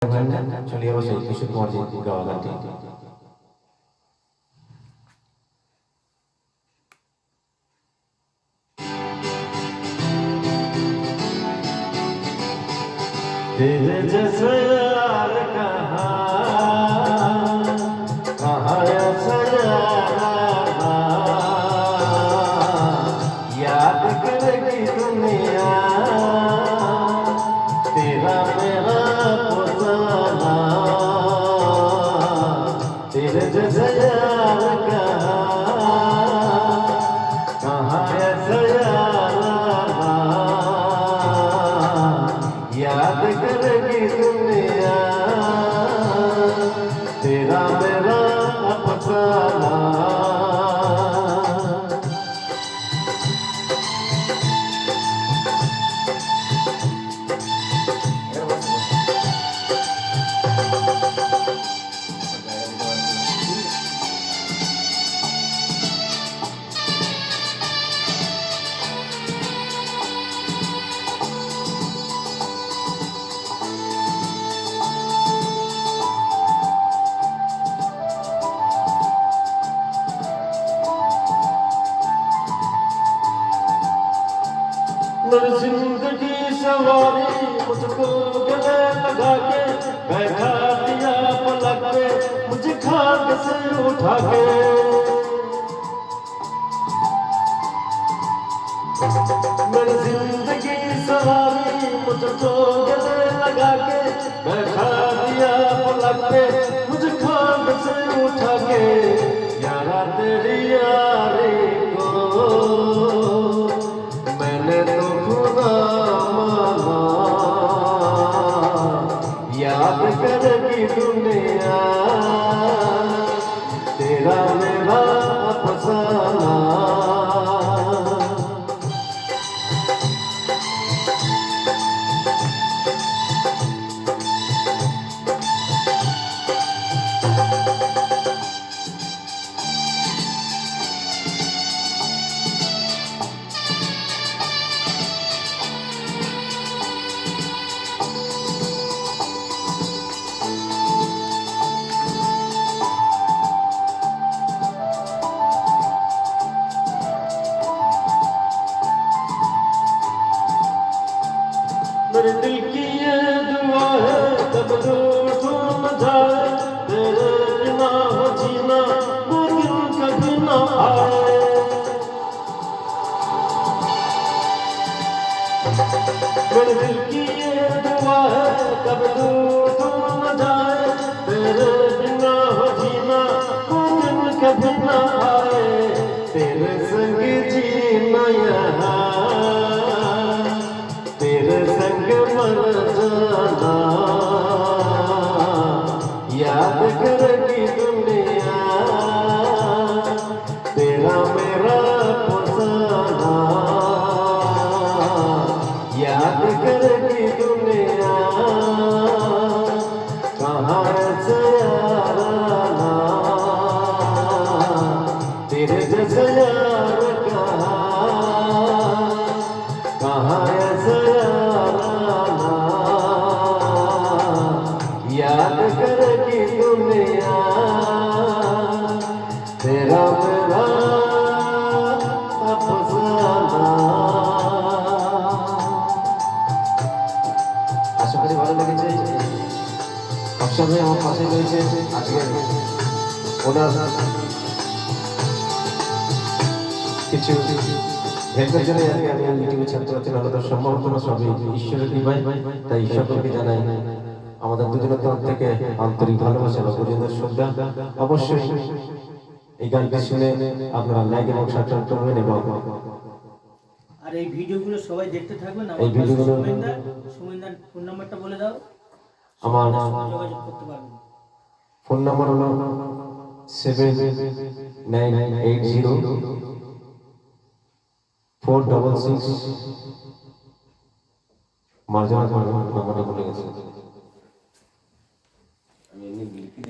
চলে যাবো সেই কিশোর কুমার জি গাওয়া গানটি। तेरे जैसे यार कहाँ ऐसा याद करेगी दुनिया तेरा मेरा पुराना। तेरे जैसे यार कहाँ ऐसा याद करेगी दुनिया तेरा मेरा अफसाना। मेरी जिंदगी सवारी मुझको गले लगा के बैठा दिया पलक पे मुझे खाक से उठा के। मेरी जिंदगी सवारी मुझको गले लगा के बैठा दिया पलक पे मुझे खाक से उठा के। यारा तेरी यारी को मैंने तो खुदा माना याद करेगी दुनिया तेरा मेरा अफसाना। मेरे दिल की ये दुआ है कब रूठ न जाए तेरे बिना हो जीना वो दिन कभी न आए। मेरे दिल की ये दुआ है कब रूठ न जाए तेरे बिना हो जीना वो दिन कभी न आए। तेरे संग जीना यहाँ तेरे संग मर जाना याद करेगी दुनिया तेरा मेरा पुराना। याद करेगी दुनिया कहाँ ऐसे याराना तेरे जैसे यार कहाँ ऐसे याद करेगी दुनिया तेरा मेरा अफसाना। আশা করি ভালো লেগেছে। অপশনে আমার পাশে রয়েছে আজকে ওনার কিছু হেল্পের জন্য আজকে আমি ইউটিউবে ছাড়তে পারছি না। তো সম্ভবত সবই ঈশ্বরের কৃপায়, তাই সকলকে জানাই আমাদের দুজনের তরফ থেকে আন্তরিক ভালোবাসা বা গুরুজনদের শ্রদ্ধা। অবশ্যই এই গানটি শুনে আপনারা লাইক এবং সাবস্ক্রাইব করবেন এবং আর এই ভিডিওগুলো সবাই দেখতে থাকবেন। এই ভিডিওগুলো সুমিন্দার ফোন নাম্বারটা বলে দাও, আমার যোগাযোগ করতে পারবেন। ফোন নাম্বার হলো 7980 466 মার্জানা নাম্বারটা বলে গেছে। আমি এমনি লিখে